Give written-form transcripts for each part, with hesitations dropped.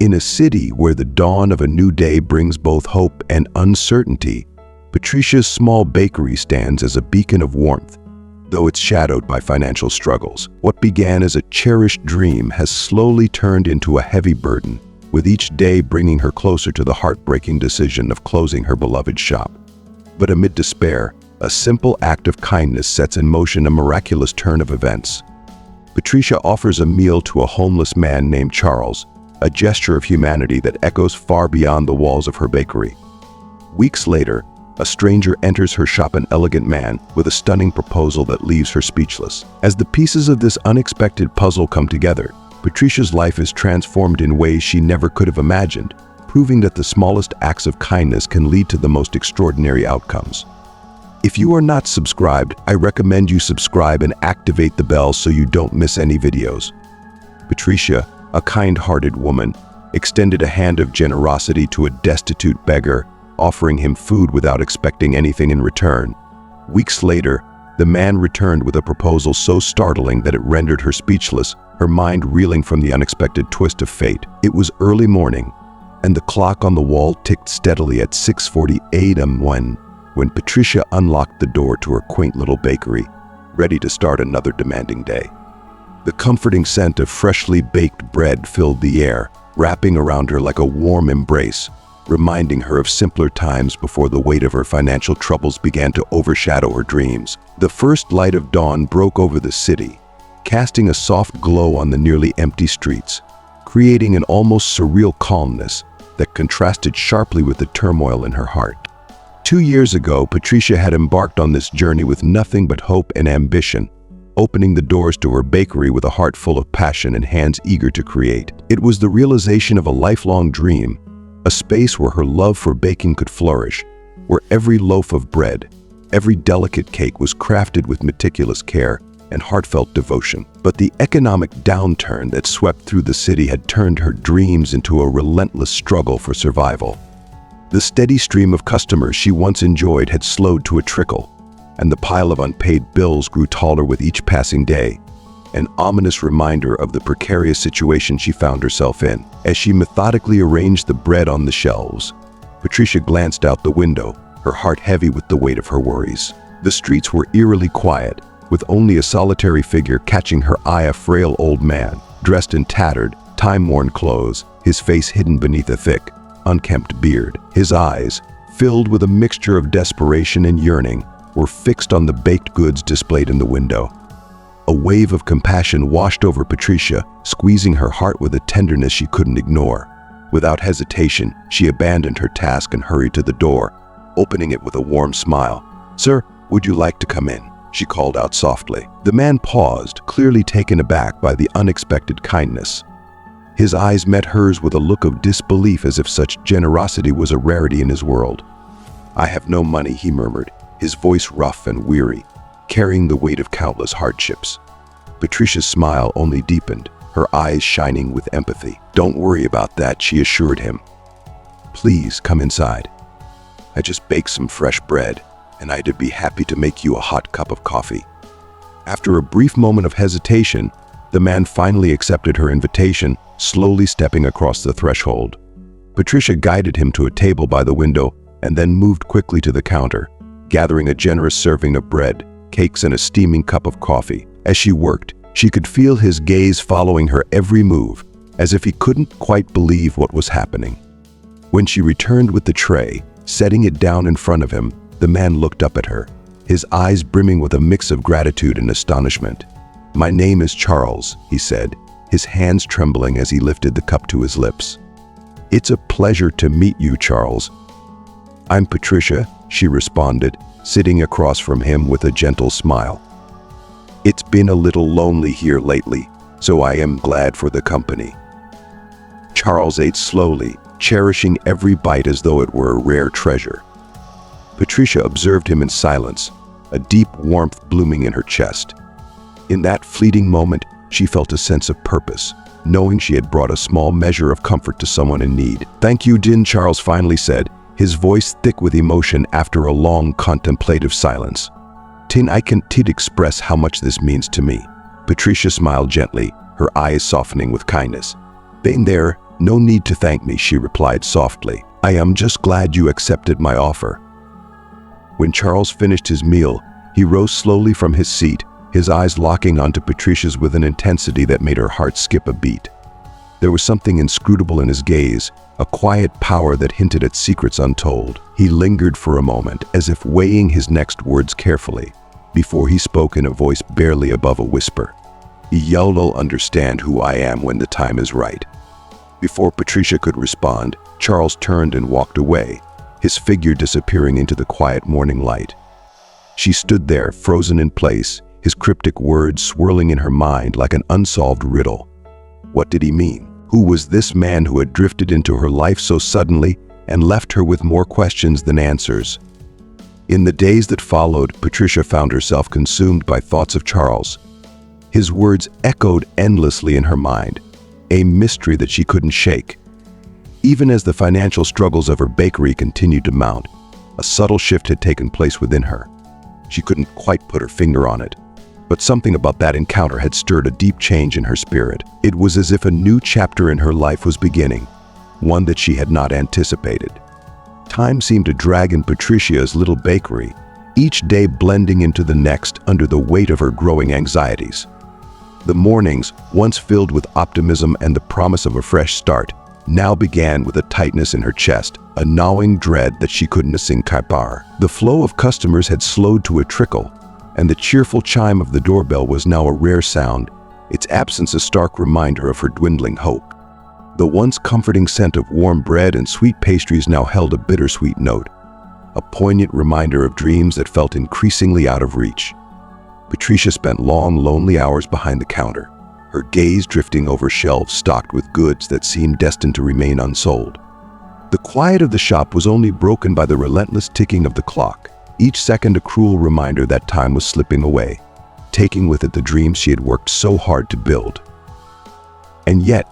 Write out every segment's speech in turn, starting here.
In a city where the dawn of a new day brings both hope and uncertainty, Patricia's small bakery stands as a beacon of warmth, though it's shadowed by financial struggles. What began as a cherished dream has slowly turned into a heavy burden, with each day bringing her closer to the heartbreaking decision of closing her beloved shop. But amid despair, a simple act of kindness sets in motion a miraculous turn of events. Patricia offers a meal to a homeless man named Charles, a gesture of humanity that echoes far beyond the walls of her bakery. Weeks later, a stranger enters her shop, an elegant man with a stunning proposal that leaves her speechless. As the pieces of this unexpected puzzle come together, Patricia's life is transformed in ways she never could have imagined, proving that the smallest acts of kindness can lead to the most extraordinary outcomes. If you are not subscribed, I recommend you subscribe and activate the bell so you don't miss any videos. Patricia, a kind-hearted woman, extended a hand of generosity to a destitute beggar, offering him food without expecting anything in return. Weeks later, the man returned with a proposal so startling that it rendered her speechless, her mind reeling from the unexpected twist of fate. It was early morning, and the clock on the wall ticked steadily at 6:40 a.m. when Patricia unlocked the door to her quaint little bakery, ready to start another demanding day. The comforting scent of freshly baked bread filled the air, wrapping around her like a warm embrace, reminding her of simpler times before the weight of her financial troubles began to overshadow her dreams. The first light of dawn broke over the city, casting a soft glow on the nearly empty streets, creating an almost surreal calmness that contrasted sharply with the turmoil in her heart. 2 years ago, Patricia had embarked on this journey with nothing but hope and ambition, opening the doors to her bakery with a heart full of passion and hands eager to create. It was the realization of a lifelong dream, a space where her love for baking could flourish, where every loaf of bread, every delicate cake was crafted with meticulous care and heartfelt devotion. But the economic downturn that swept through the city had turned her dreams into a relentless struggle for survival. The steady stream of customers she once enjoyed had slowed to a trickle, and the pile of unpaid bills grew taller with each passing day, an ominous reminder of the precarious situation she found herself in. As she methodically arranged the bread on the shelves, Patricia glanced out the window, her heart heavy with the weight of her worries. The streets were eerily quiet, with only a solitary figure catching her eye, a frail old man, dressed in tattered, time-worn clothes, his face hidden beneath a thick, unkempt beard. His eyes, filled with a mixture of desperation and yearning, were fixed on the baked goods displayed in the window. A wave of compassion washed over Patricia, squeezing her heart with a tenderness she couldn't ignore. Without hesitation, she abandoned her task and hurried to the door, opening it with a warm smile. "Sir, would you like to come in?" she called out softly. The man paused, clearly taken aback by the unexpected kindness. His eyes met hers with a look of disbelief, as if such generosity was a rarity in his world. "I have no money," he murmured, his voice rough and weary, carrying the weight of countless hardships. Patricia's smile only deepened, her eyes shining with empathy. "Don't worry about that," she assured him. "Please come inside. I just baked some fresh bread, and I'd be happy to make you a hot cup of coffee." After a brief moment of hesitation, the man finally accepted her invitation, slowly stepping across the threshold. Patricia guided him to a table by the window and then moved quickly to the counter, gathering a generous serving of bread, cakes, and a steaming cup of coffee. As she worked, she could feel his gaze following her every move, as if he couldn't quite believe what was happening. When she returned with the tray, setting it down in front of him, the man looked up at her, his eyes brimming with a mix of gratitude and astonishment. "My name is Charles," he said, his hands trembling as he lifted the cup to his lips. "It's a pleasure to meet you, Charles." "I'm Patricia," she responded, sitting across from him with a gentle smile. "It's been a little lonely here lately, so I am glad for the company." Charles ate slowly, cherishing every bite as though it were a rare treasure. Patricia observed him in silence, a deep warmth blooming in her chest. In that fleeting moment, she felt a sense of purpose, knowing she had brought a small measure of comfort to someone in need. "Thank you, Din," Charles finally said, his voice thick with emotion after a long contemplative silence. "Tin, I can't express how much this means to me." Patricia smiled gently, her eyes softening with kindness. "Been there, "No need to thank me," she replied softly. "I am just glad you accepted my offer." When Charles finished his meal, he rose slowly from his seat, his eyes locking onto Patricia's with an intensity that made her heart skip a beat. There was something inscrutable in his gaze, a quiet power that hinted at secrets untold. He lingered for a moment, as if weighing his next words carefully, before he spoke in a voice barely above a whisper. "You'll understand who I am when the time is right." Before Patricia could respond, Charles turned and walked away, his figure disappearing into the quiet morning light. She stood there, frozen in place, his cryptic words swirling in her mind like an unsolved riddle. What did he mean? Who was this man who had drifted into her life so suddenly and left her with more questions than answers? In the days that followed, Patricia found herself consumed by thoughts of Charles. His words echoed endlessly in her mind, a mystery that she couldn't shake. Even as the financial struggles of her bakery continued to mount, a subtle shift had taken place within her. She couldn't quite put her finger on it, but something about that encounter had stirred a deep change in her spirit. It was as if a new chapter in her life was beginning, one that she had not anticipated. Time seemed to drag in Patricia's little bakery, each day blending into the next under the weight of her growing anxieties. The mornings, once filled with optimism and the promise of a fresh start, now began with a tightness in her chest, a gnawing dread that she couldn't escape. The flow of customers had slowed to a trickle, and the cheerful chime of the doorbell was now a rare sound, its absence a stark reminder of her dwindling hope. The once comforting scent of warm bread and sweet pastries now held a bittersweet note, a poignant reminder of dreams that felt increasingly out of reach. Patricia spent long, lonely hours behind the counter, her gaze drifting over shelves stocked with goods that seemed destined to remain unsold. The quiet of the shop was only broken by the relentless ticking of the clock, each second a cruel reminder that time was slipping away, taking with it the dreams she had worked so hard to build. And yet,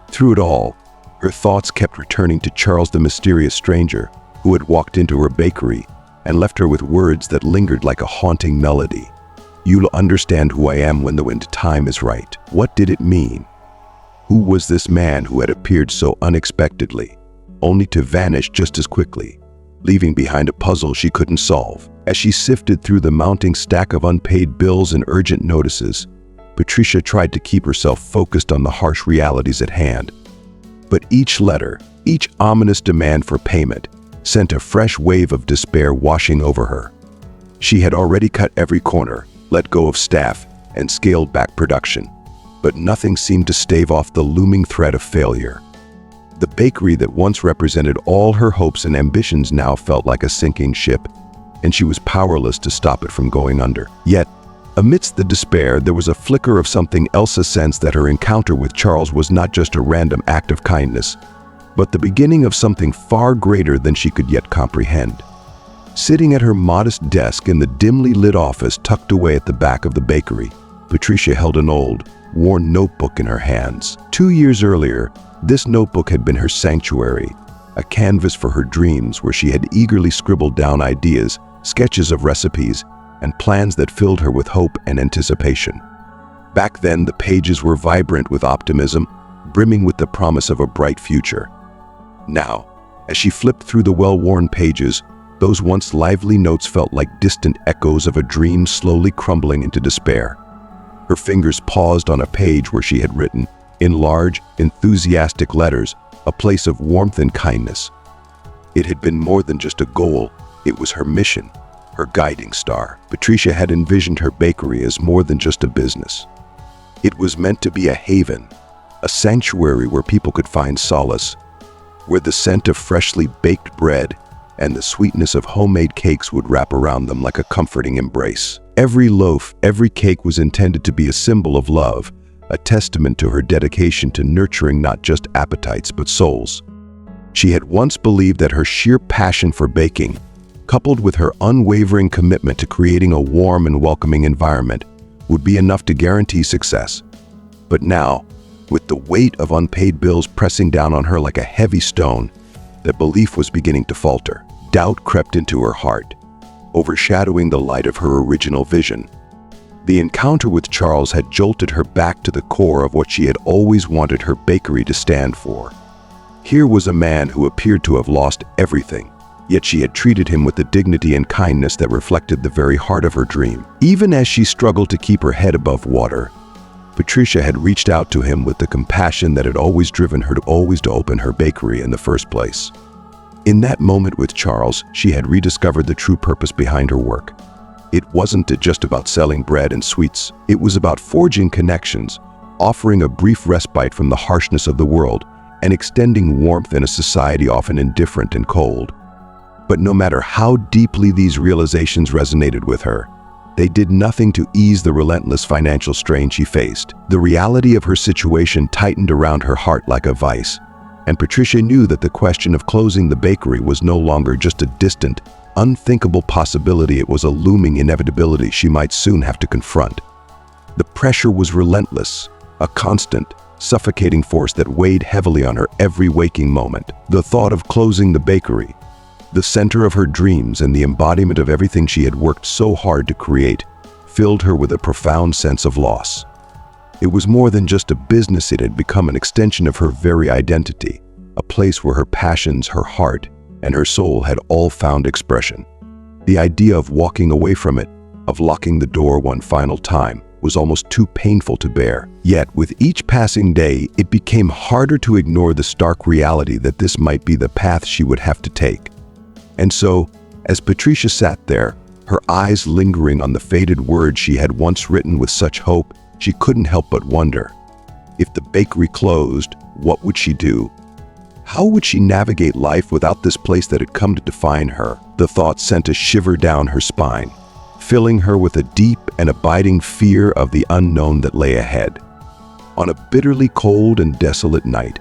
through it all, her thoughts kept returning to Charles, the mysterious stranger who had walked into her bakery and left her with words that lingered like a haunting melody. "You'll understand who I am when the time is right." What did it mean? Who was this man who had appeared so unexpectedly, only to vanish just as quickly, leaving behind a puzzle she couldn't solve? As she sifted through the mounting stack of unpaid bills and urgent notices, Patricia tried to keep herself focused on the harsh realities at hand. But each letter, each ominous demand for payment, sent a fresh wave of despair washing over her. She had already cut every corner, let go of staff, and scaled back production, but nothing seemed to stave off the looming threat of failure. The bakery that once represented all her hopes and ambitions now felt like a sinking ship, and she was powerless to stop it from going under. Yet, amidst the despair, there was a flicker of something else, a sense that her encounter with Charles was not just a random act of kindness, but the beginning of something far greater than she could yet comprehend. Sitting at her modest desk in the dimly lit office tucked away at the back of the bakery, Patricia held an old, worn notebook in her hands. 2 years earlier, this notebook had been her sanctuary, a canvas for her dreams where she had eagerly scribbled down ideas, sketches of recipes, and plans that filled her with hope and anticipation. Back then, the pages were vibrant with optimism, brimming with the promise of a bright future. Now, as she flipped through the well-worn pages, those once lively notes felt like distant echoes of a dream slowly crumbling into despair. Her fingers paused on a page where she had written, in large, enthusiastic letters, a place of warmth and kindness. It had been more than just a goal, it was her mission, her guiding star. Patricia had envisioned her bakery as more than just a business. It was meant to be a haven, a sanctuary where people could find solace, where the scent of freshly baked bread and the sweetness of homemade cakes would wrap around them like a comforting embrace. Every loaf, every cake was intended to be a symbol of love, a testament to her dedication to nurturing not just appetites but souls. She had once believed that her sheer passion for baking, coupled with her unwavering commitment to creating a warm and welcoming environment, would be enough to guarantee success. But now, with the weight of unpaid bills pressing down on her like a heavy stone, that belief was beginning to falter. Doubt crept into her heart, overshadowing the light of her original vision. The encounter with Charles had jolted her back to the core of what she had always wanted her bakery to stand for, Here was a man who appeared to have lost everything, yet she had treated him with the dignity and kindness that reflected the very heart of her dream. Even as she struggled to keep her head above water, Patricia had reached out to him with the compassion that had always driven her to open her bakery in the first place. In that moment with Charles, she had rediscovered the true purpose behind her work. It wasn't just about selling bread and sweets. It was about forging connections, offering a brief respite from the harshness of the world, and extending warmth in a society often indifferent and cold. But no matter how deeply these realizations resonated with her, they did nothing to ease the relentless financial strain she faced. The reality of her situation tightened around her heart like a vice, and Patricia knew that the question of closing the bakery was no longer just a distant, unthinkable possibility. It was a looming inevitability she might soon have to confront. The pressure was relentless, a constant, suffocating force that weighed heavily on her every waking moment. The thought of closing the bakery, the center of her dreams and the embodiment of everything she had worked so hard to create, filled her with a profound sense of loss. It was more than just a business. It had become an extension of her very identity, a place where her passions, her heart, and her soul had all found expression. The idea of walking away from it, of locking the door one final time, was almost too painful to bear. Yet, with each passing day, it became harder to ignore the stark reality that this might be the path she would have to take. And so, as Patricia sat there, her eyes lingering on the faded words she had once written with such hope, she couldn't help but wonder. If the bakery closed, what would she do? How would she navigate life without this place that had come to define her? The thought sent a shiver down her spine, filling her with a deep and abiding fear of the unknown that lay ahead. On a bitterly cold and desolate night,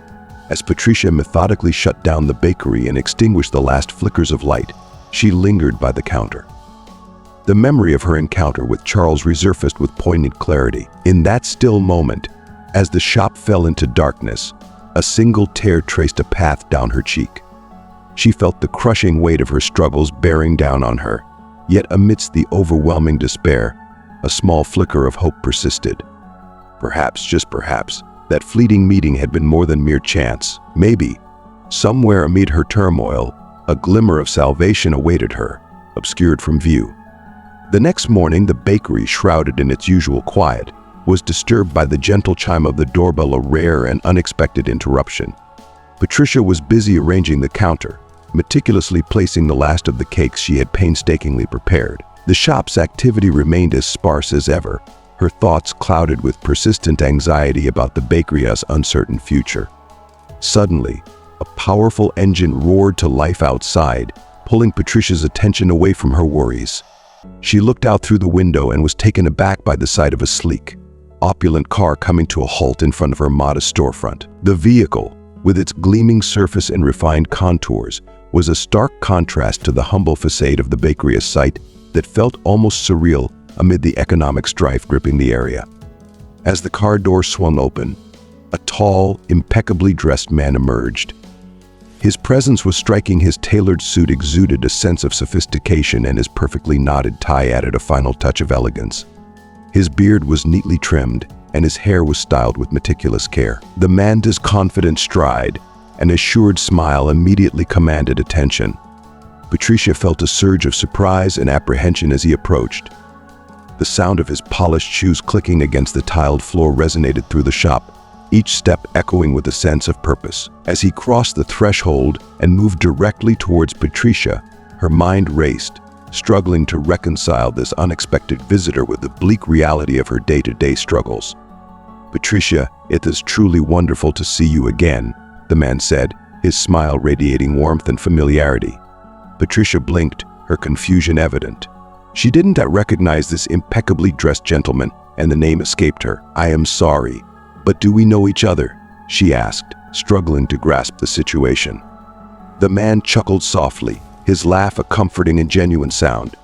as Patricia methodically shut down the bakery and extinguished the last flickers of light, she lingered by the counter. The memory of her encounter with Charles resurfaced with poignant clarity. In that still moment, as the shop fell into darkness, a single tear traced a path down her cheek. She felt the crushing weight of her struggles bearing down on her, yet amidst the overwhelming despair, a small flicker of hope persisted. Perhaps, just perhaps, that fleeting meeting had been more than mere chance. Maybe, somewhere amid her turmoil, a glimmer of salvation awaited her, obscured from view. The next morning, the bakery, shrouded in its usual quiet, was disturbed by the gentle chime of the doorbell, a rare and unexpected interruption. Patricia was busy arranging the counter, meticulously placing the last of the cakes she had painstakingly prepared. The shop's activity remained as sparse as ever, her thoughts clouded with persistent anxiety about the bakery's uncertain future. Suddenly, a powerful engine roared to life outside, pulling Patricia's attention away from her worries. She looked out through the window and was taken aback by the sight of a sleek, opulent car coming to a halt in front of her modest storefront. The vehicle, with its gleaming surface and refined contours, was a stark contrast to the humble facade of the bakery's site that felt almost surreal amid the economic strife gripping the area. As the car door swung open, a tall, impeccably dressed man emerged. His presence was striking. His tailored suit exuded a sense of sophistication, and his perfectly knotted tie added a final touch of elegance. His beard was neatly trimmed, and his hair was styled with meticulous care. The man's confident stride, an assured smile immediately commanded attention. Patricia felt a surge of surprise and apprehension as he approached. The sound of his polished shoes clicking against the tiled floor resonated through the shop, each step echoing with a sense of purpose. As he crossed the threshold and moved directly towards Patricia, her mind raced, struggling to reconcile this unexpected visitor with the bleak reality of her day-to-day struggles. "Patricia, it is truly wonderful to see you again," the man said, his smile radiating warmth and familiarity. Patricia blinked, her confusion evident. She didn't recognize this impeccably dressed gentleman, and the name escaped her. "I am sorry, but do we know each other?" she asked, struggling to grasp the situation. The man chuckled softly, his laugh a comforting and genuine sound.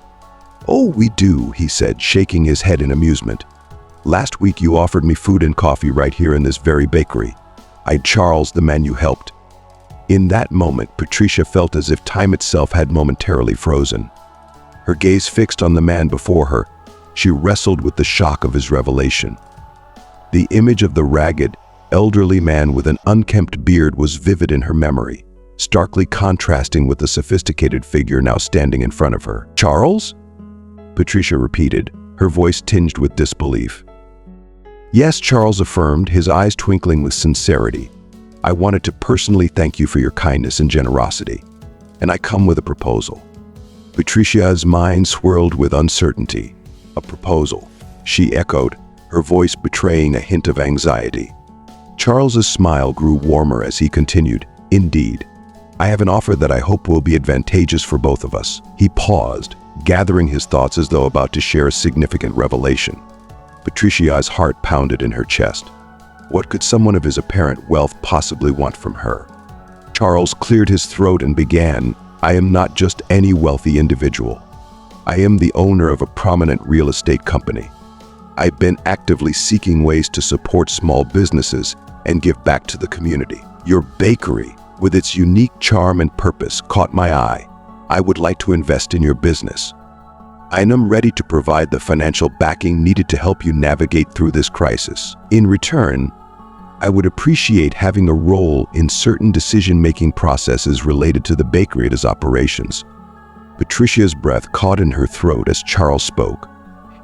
"Oh, we do," he said, shaking his head in amusement. "Last week you offered me food and coffee right here in this very bakery. I'm Charles, the man you helped." In that moment, Patricia felt as if time itself had momentarily frozen. Her gaze fixed on the man before her, she wrestled with the shock of his revelation. The image of the ragged, elderly man with an unkempt beard was vivid in her memory, starkly contrasting with the sophisticated figure now standing in front of her. "Charles?" Patricia repeated, her voice tinged with disbelief. "Yes," Charles affirmed, his eyes twinkling with sincerity. "I wanted to personally thank you for your kindness and generosity, and I come with a proposal." Patricia's mind swirled with uncertainty. "A proposal?" she echoed, her voice betraying a hint of anxiety. Charles's smile grew warmer as he continued, "Indeed, I have an offer that I hope will be advantageous for both of us." He paused, gathering his thoughts as though about to share a significant revelation. Patricia's heart pounded in her chest. What could someone of his apparent wealth possibly want from her? Charles cleared his throat and began, "I am not just any wealthy individual. I am the owner of a prominent real estate company. I've been actively seeking ways to support small businesses and give back to the community. Your bakery, with its unique charm and purpose, caught my eye. I would like to invest in your business. I am ready to provide the financial backing needed to help you navigate through this crisis. In return, I would appreciate having a role in certain decision-making processes related to the bakery's operations." Patricia's breath caught in her throat as Charles spoke.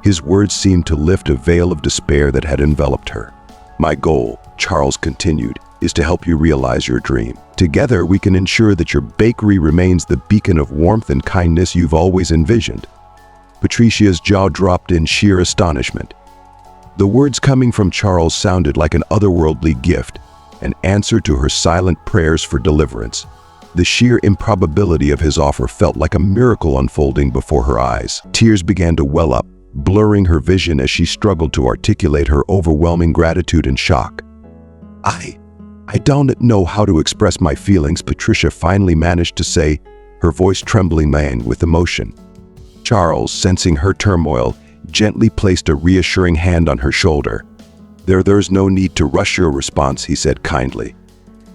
His words seemed to lift a veil of despair that had enveloped her. "My goal," Charles continued, "is to help you realize your dream. Together, we can ensure that your bakery remains the beacon of warmth and kindness you've always envisioned." Patricia's jaw dropped in sheer astonishment. The words coming from Charles sounded like an otherworldly gift, an answer to her silent prayers for deliverance. The sheer improbability of his offer felt like a miracle unfolding before her eyes. Tears began to well up, blurring her vision as she struggled to articulate her overwhelming gratitude and shock. I don't know how to express my feelings," Patricia finally managed to say, her voice trembling with emotion. Charles, sensing her turmoil, gently placed a reassuring hand on her shoulder. There's no need to rush your response," he said kindly.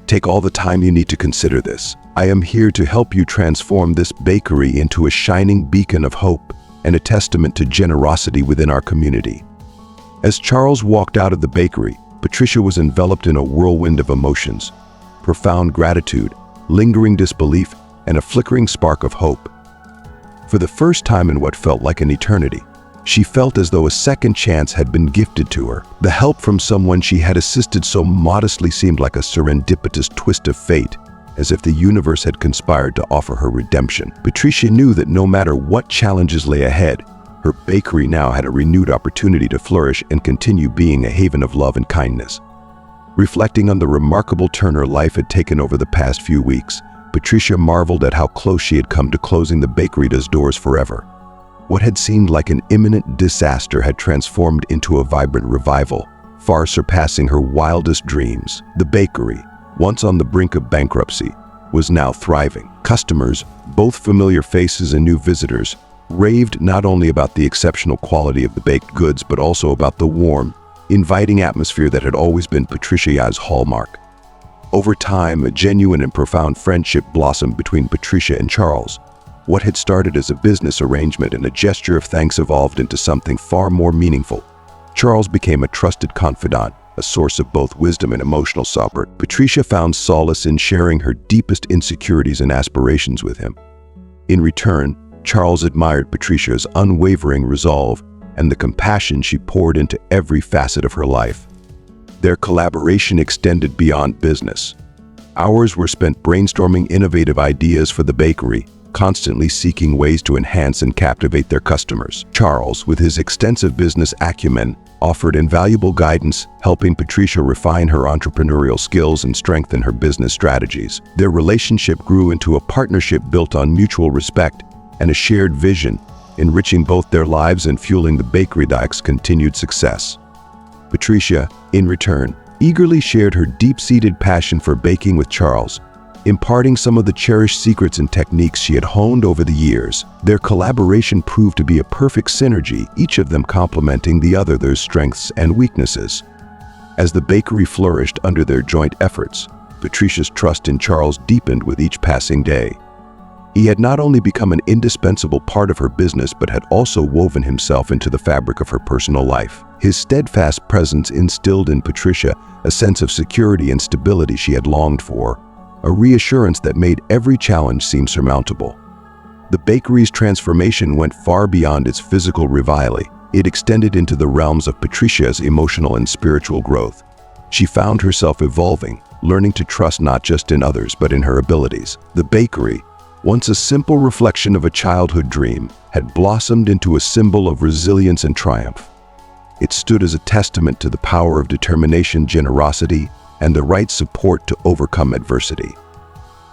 "Take all the time you need to consider this. I am here to help you transform this bakery into a shining beacon of hope and a testament to generosity within our community." As Charles walked out of the bakery, Patricia was enveloped in a whirlwind of emotions: profound gratitude, lingering disbelief, and a flickering spark of hope. For the first time in what felt like an eternity, she felt as though a second chance had been gifted to her. The help from someone she had assisted so modestly seemed like a serendipitous twist of fate, as if the universe had conspired to offer her redemption. Patricia knew that no matter what challenges lay ahead, her bakery now had a renewed opportunity to flourish and continue being a haven of love and kindness. Reflecting on the remarkable turn her life had taken over the past few weeks, Patricia marveled at how close she had come to closing the bakery's doors forever. What had seemed like an imminent disaster had transformed into a vibrant revival, far surpassing her wildest dreams. The bakery, once on the brink of bankruptcy, was now thriving. Customers, both familiar faces and new visitors, raved not only about the exceptional quality of the baked goods, but also about the warm, inviting atmosphere that had always been Patricia's hallmark. Over time, a genuine and profound friendship blossomed between Patricia and Charles. What had started as a business arrangement and a gesture of thanks evolved into something far more meaningful. Charles became a trusted confidant, a source of both wisdom and emotional support. Patricia found solace in sharing her deepest insecurities and aspirations with him. In return, Charles admired Patricia's unwavering resolve and the compassion she poured into every facet of her life. Their collaboration extended beyond business. Hours were spent brainstorming innovative ideas for the bakery, constantly seeking ways to enhance and captivate their customers. Charles, with his extensive business acumen, offered invaluable guidance, helping Patricia refine her entrepreneurial skills and strengthen her business strategies. Their relationship grew into a partnership built on mutual respect and a shared vision, enriching both their lives and fueling the bakery's continued success. Patricia, in return, eagerly shared her deep-seated passion for baking with Charles, imparting some of the cherished secrets and techniques she had honed over the years. Their collaboration proved to be a perfect synergy, each of them complementing the other's strengths and weaknesses. As the bakery flourished under their joint efforts, Patricia's trust in Charles deepened with each passing day. He had not only become an indispensable part of her business but had also woven himself into the fabric of her personal life. His steadfast presence instilled in Patricia a sense of security and stability she had longed for, a reassurance that made every challenge seem surmountable. The bakery's transformation went far beyond its physical revival. It extended into the realms of Patricia's emotional and spiritual growth. She found herself evolving, learning to trust not just in others but in her abilities. The bakery, once a simple reflection of a childhood dream, had blossomed into a symbol of resilience and triumph. It stood as a testament to the power of determination, generosity, and the right support to overcome adversity.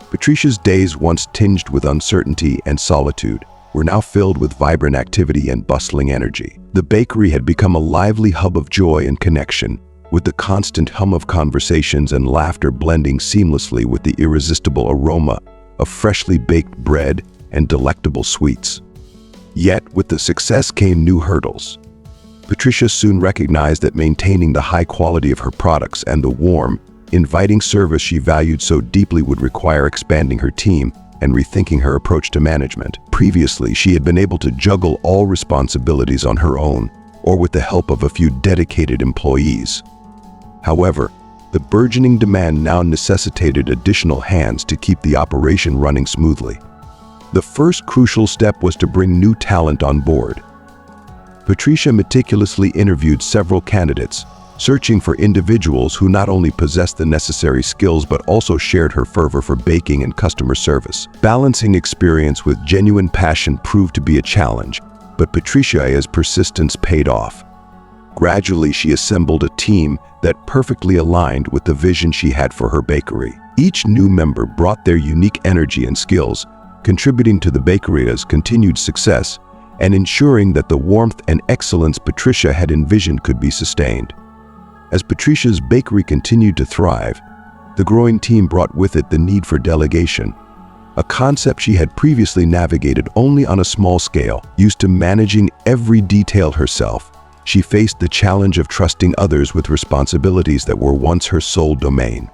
Patricia's days, once tinged with uncertainty and solitude, were now filled with vibrant activity and bustling energy. The bakery had become a lively hub of joy and connection, with the constant hum of conversations and laughter blending seamlessly with the irresistible aroma of freshly baked bread and delectable sweets. Yet, with the success came new hurdles. Patricia soon recognized that maintaining the high quality of her products and the warm, inviting service she valued so deeply would require expanding her team and rethinking her approach to management. Previously, she had been able to juggle all responsibilities on her own or with the help of a few dedicated employees. However, the burgeoning demand now necessitated additional hands to keep the operation running smoothly. The first crucial step was to bring new talent on board. Patricia meticulously interviewed several candidates, searching for individuals who not only possessed the necessary skills but also shared her fervor for baking and customer service. Balancing experience with genuine passion proved to be a challenge, but Patricia's persistence paid off. Gradually, she assembled a team that perfectly aligned with the vision she had for her bakery. Each new member brought their unique energy and skills, contributing to the bakery's continued success and ensuring that the warmth and excellence Patricia had envisioned could be sustained. As Patricia's bakery continued to thrive, the growing team brought with it the need for delegation, a concept she had previously navigated only on a small scale. Used to managing every detail herself, she faced the challenge of trusting others with responsibilities that were once her sole domain.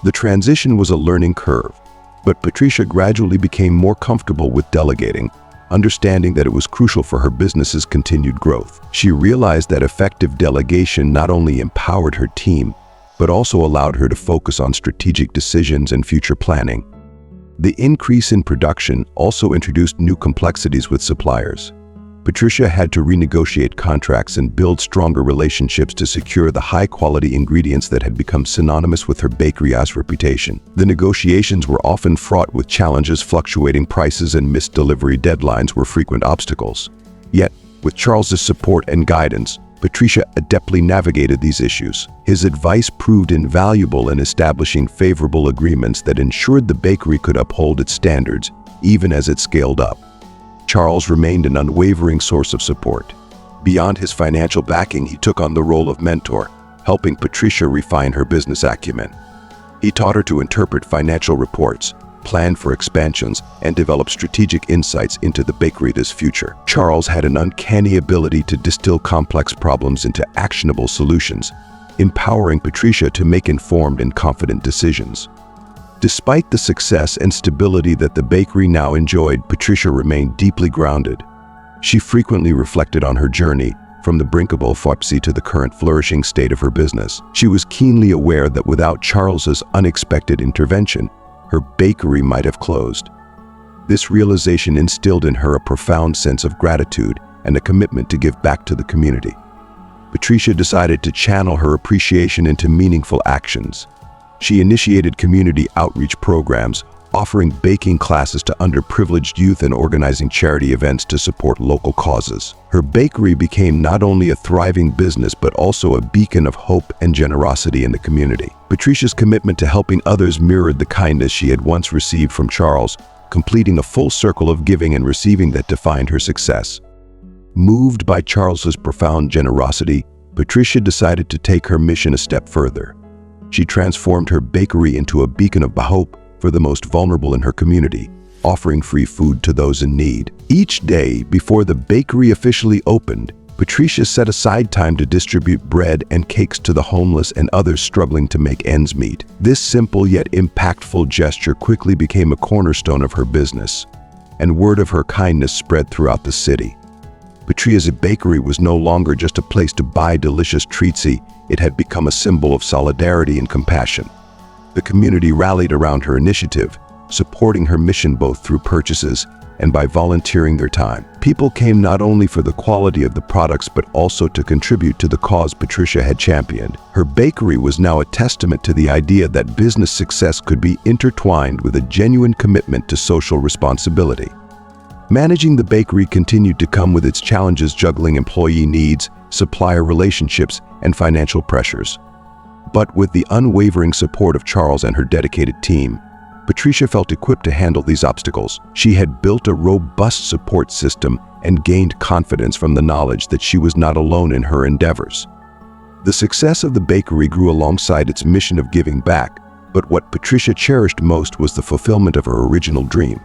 The transition was a learning curve, but Patricia gradually became more comfortable with delegating, understanding that it was crucial for her business's continued growth. She realized that effective delegation not only empowered her team, but also allowed her to focus on strategic decisions and future planning. The increase in production also introduced new complexities with suppliers. Patricia had to renegotiate contracts and build stronger relationships to secure the high-quality ingredients that had become synonymous with her bakery's reputation. The negotiations were often fraught with challenges. Fluctuating prices and missed delivery deadlines were frequent obstacles. Yet, with Charles's support and guidance, Patricia adeptly navigated these issues. His advice proved invaluable in establishing favorable agreements that ensured the bakery could uphold its standards, even as it scaled up. Charles remained an unwavering source of support. Beyond his financial backing, he took on the role of mentor, helping Patricia refine her business acumen. He taught her to interpret financial reports, plan for expansions, and develop strategic insights into the bakery's future. Charles had an uncanny ability to distill complex problems into actionable solutions, empowering Patricia to make informed and confident decisions. Despite the success and stability that the bakery now enjoyed, Patricia remained deeply grounded. She frequently reflected on her journey, from the brink of bankruptcy to the current flourishing state of her business. She was keenly aware that without Charles's unexpected intervention, her bakery might have closed. This realization instilled in her a profound sense of gratitude and a commitment to give back to the community. Patricia decided to channel her appreciation into meaningful actions. She initiated community outreach programs, offering baking classes to underprivileged youth and organizing charity events to support local causes. Her bakery became not only a thriving business but also a beacon of hope and generosity in the community. Patricia's commitment to helping others mirrored the kindness she had once received from Charles, completing a full circle of giving and receiving that defined her success. Moved by Charles's profound generosity, Patricia decided to take her mission a step further. She transformed her bakery into a beacon of hope for the most vulnerable in her community, offering free food to those in need. Each day before the bakery officially opened, Patricia set aside time to distribute bread and cakes to the homeless and others struggling to make ends meet. This simple yet impactful gesture quickly became a cornerstone of her business, and word of her kindness spread throughout the city. Patricia's bakery was no longer just a place to buy delicious treats, it had become a symbol of solidarity and compassion. The community rallied around her initiative, supporting her mission both through purchases and by volunteering their time. People came not only for the quality of the products but also to contribute to the cause Patricia had championed. Her bakery was now a testament to the idea that business success could be intertwined with a genuine commitment to social responsibility. Managing the bakery continued to come with its challenges, juggling employee needs, supplier relationships, and financial pressures. But with the unwavering support of Charles and her dedicated team, Patricia felt equipped to handle these obstacles. She had built a robust support system and gained confidence from the knowledge that she was not alone in her endeavors. The success of the bakery grew alongside its mission of giving back, but what Patricia cherished most was the fulfillment of her original dream.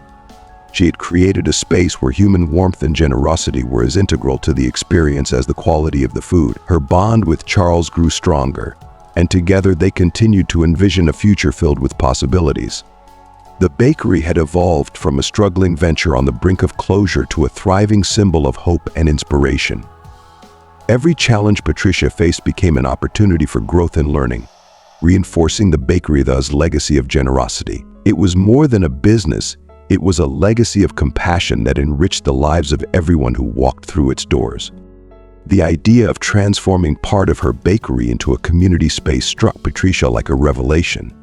She had created a space where human warmth and generosity were as integral to the experience as the quality of the food. Her bond with Charles grew stronger, and together they continued to envision a future filled with possibilities. The bakery had evolved from a struggling venture on the brink of closure to a thriving symbol of hope and inspiration. Every challenge Patricia faced became an opportunity for growth and learning, reinforcing the bakery's legacy of generosity. It was more than a business, it was a legacy of compassion that enriched the lives of everyone who walked through its doors. The idea of transforming part of her bakery into a community space struck Patricia like a revelation.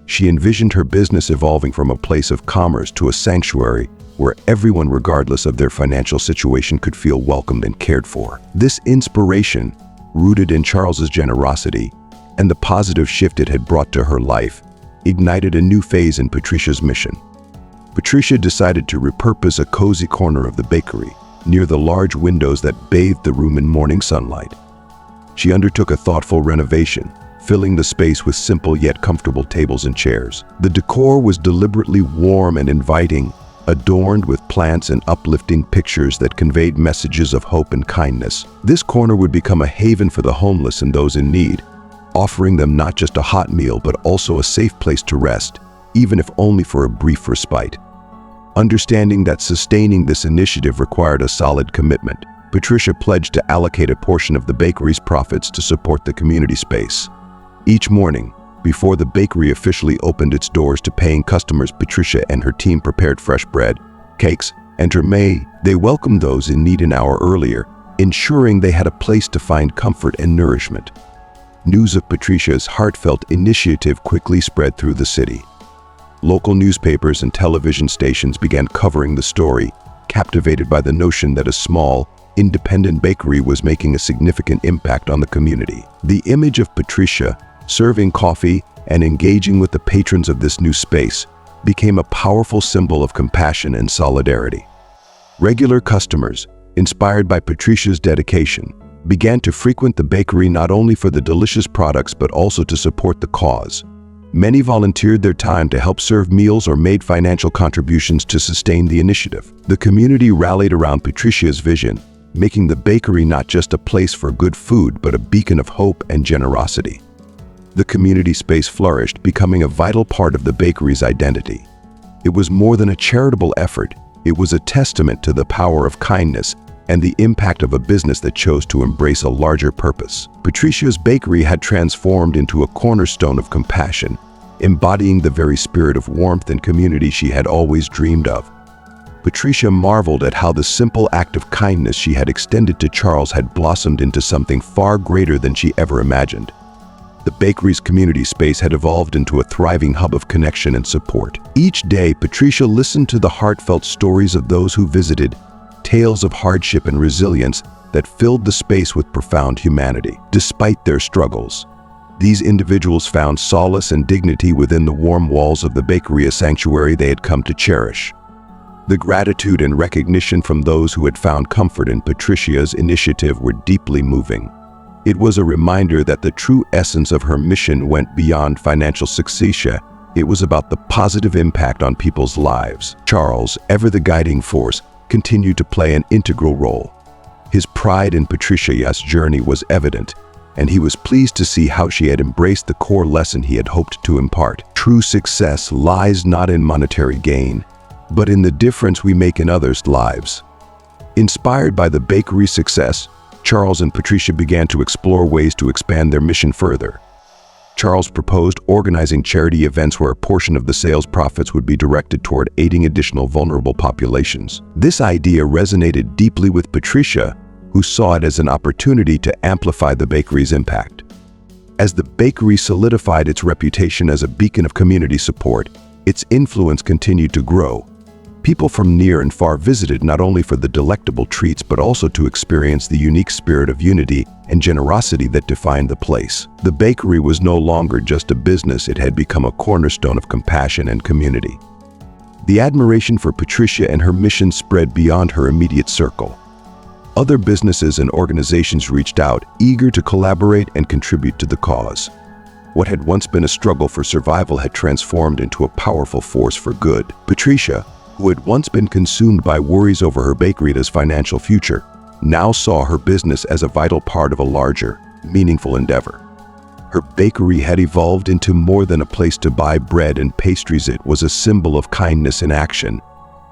She envisioned her business evolving from a place of commerce to a sanctuary where everyone, regardless of their financial situation, could feel welcomed and cared for. This inspiration, rooted in Charles's generosity and the positive shift it had brought to her life, ignited a new phase in Patricia's mission. Patricia decided to repurpose a cozy corner of the bakery near the large windows that bathed the room in morning sunlight. She undertook a thoughtful renovation, filling the space with simple yet comfortable tables and chairs. The decor was deliberately warm and inviting, adorned with plants and uplifting pictures that conveyed messages of hope and kindness. This corner would become a haven for the homeless and those in need, offering them not just a hot meal but also a safe place to rest, even if only for a brief respite. Understanding that sustaining this initiative required a solid commitment, Patricia pledged to allocate a portion of the bakery's profits to support the community space. Each morning, before the bakery officially opened its doors to paying customers, Patricia and her team prepared fresh bread, cakes, and gourmet. They welcomed those in need an hour earlier, ensuring they had a place to find comfort and nourishment. News of Patricia's heartfelt initiative quickly spread through the city. Local newspapers and television stations began covering the story, captivated by the notion that a small, independent bakery was making a significant impact on the community. The image of Patricia serving coffee and engaging with the patrons of this new space became a powerful symbol of compassion and solidarity. Regular customers, inspired by Patricia's dedication, began to frequent the bakery not only for the delicious products but also to support the cause. Many volunteered their time to help serve meals or made financial contributions to sustain the initiative. The community rallied around Patricia's vision, making the bakery not just a place for good food but a beacon of hope and generosity. The community space flourished, becoming a vital part of the bakery's identity. It was more than a charitable effort, it was a testament to the power of kindness and the impact of a business that chose to embrace a larger purpose. Patricia's bakery had transformed into a cornerstone of compassion, embodying the very spirit of warmth and community she had always dreamed of. Patricia marveled at how the simple act of kindness she had extended to Charles had blossomed into something far greater than she ever imagined. The bakery's community space had evolved into a thriving hub of connection and support. Each day, Patricia listened to the heartfelt stories of those who visited, tales of hardship and resilience that filled the space with profound humanity. Despite their struggles, these individuals found solace and dignity within the warm walls of the bakery, a sanctuary they had come to cherish. The gratitude and recognition from those who had found comfort in Patricia's initiative were deeply moving. It was a reminder that the true essence of her mission went beyond financial success. It was about the positive impact on people's lives. Charles, ever the guiding force, continued to play an integral role. His pride in Patricia's journey was evident, and he was pleased to see how she had embraced the core lesson he had hoped to impart. True success lies not in monetary gain, but in the difference we make in others' lives. Inspired by the bakery's success, Charles and Patricia began to explore ways to expand their mission further. Charles proposed organizing charity events where a portion of the sales profits would be directed toward aiding additional vulnerable populations. This idea resonated deeply with Patricia, who saw it as an opportunity to amplify the bakery's impact. As the bakery solidified its reputation as a beacon of community support, its influence continued to grow. People from near and far visited not only for the delectable treats but also to experience the unique spirit of unity and generosity that defined the place. The bakery was no longer just a business, it had become a cornerstone of compassion and community. The admiration for Patricia and her mission spread beyond her immediate circle. Other businesses and organizations reached out, eager to collaborate and contribute to the cause. What had once been a struggle for survival had transformed into a powerful force for good. Patricia, who had once been consumed by worries over her bakery's financial future, now saw her business as a vital part of a larger, meaningful endeavor. Her bakery had evolved into more than a place to buy bread and pastries. It was a symbol of kindness in action,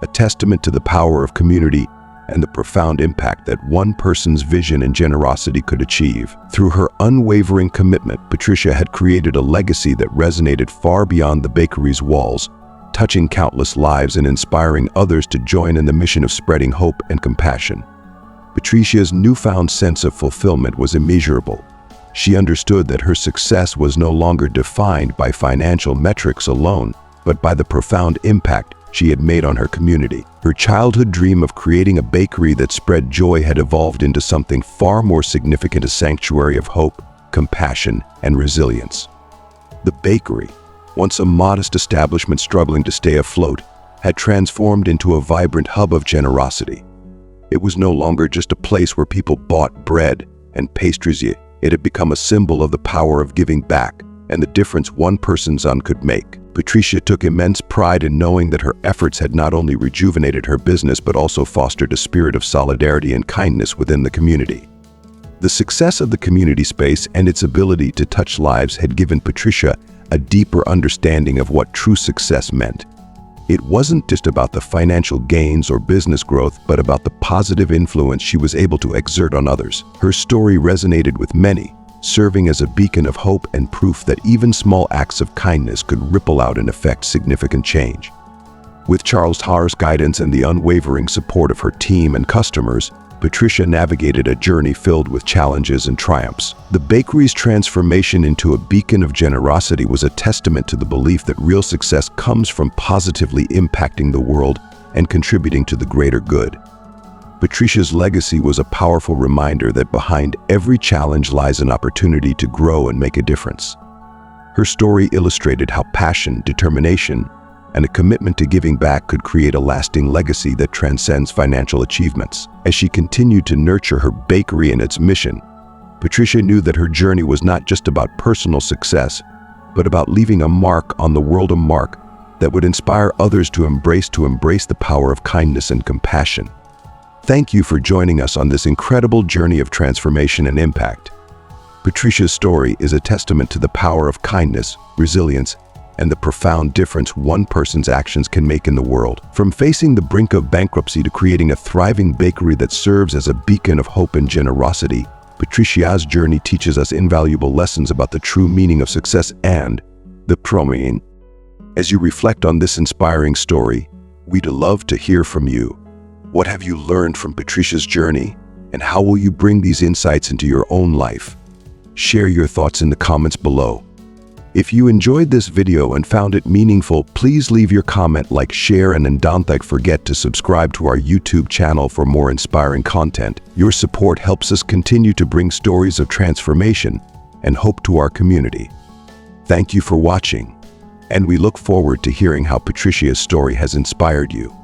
a testament to the power of community and the profound impact that one person's vision and generosity could achieve. Through her unwavering commitment, Patricia had created a legacy that resonated far beyond the bakery's walls, touching countless lives and inspiring others to join in the mission of spreading hope and compassion. Patricia's newfound sense of fulfillment was immeasurable. She understood that her success was no longer defined by financial metrics alone, but by the profound impact she had made on her community. Her childhood dream of creating a bakery that spread joy had evolved into something far more significant, a sanctuary of hope, compassion, and resilience. The bakery, once a modest establishment struggling to stay afloat, had transformed into a vibrant hub of generosity. It was no longer just a place where people bought bread and pastries. It had become a symbol of the power of giving back and the difference one person's son could make. Patricia took immense pride in knowing that her efforts had not only rejuvenated her business but also fostered a spirit of solidarity and kindness within the community. The success of the community space and its ability to touch lives had given Patricia a deeper understanding of what true success meant. It wasn't just about the financial gains or business growth, but about the positive influence she was able to exert on others. Her story resonated with many, serving as a beacon of hope and proof that even small acts of kindness could ripple out and affect significant change. With Charles Har's guidance and the unwavering support of her team and customers, Patricia navigated a journey filled with challenges and triumphs. The bakery's transformation into a beacon of generosity was a testament to the belief that real success comes from positively impacting the world and contributing to the greater good. Patricia's legacy was a powerful reminder that behind every challenge lies an opportunity to grow and make a difference. Her story illustrated how passion, determination, and a commitment to giving back could create a lasting legacy that transcends financial achievements. As she continued to nurture her bakery and its mission, Patricia knew that her journey was not just about personal success, but about leaving a mark on the world, a mark that would inspire others to embrace the power of kindness and compassion. Thank you for joining us on this incredible journey of transformation and impact. Patricia's story is a testament to the power of kindness, resilience, and the profound difference one person's actions can make in the world. From facing the brink of bankruptcy to creating a thriving bakery that serves as a beacon of hope and generosity, Patricia's journey teaches us invaluable lessons about the true meaning of success and the heartwarming. As you reflect on this inspiring story, we'd love to hear from you. What have you learned from Patricia's journey, and how will you bring these insights into your own life? Share your thoughts in the comments below. If you enjoyed this video and found it meaningful, please leave your comment, like, share, and don't forget to subscribe to our YouTube channel for more inspiring content. Your support helps us continue to bring stories of transformation and hope to our community. Thank you for watching, and we look forward to hearing how Patricia's story has inspired you.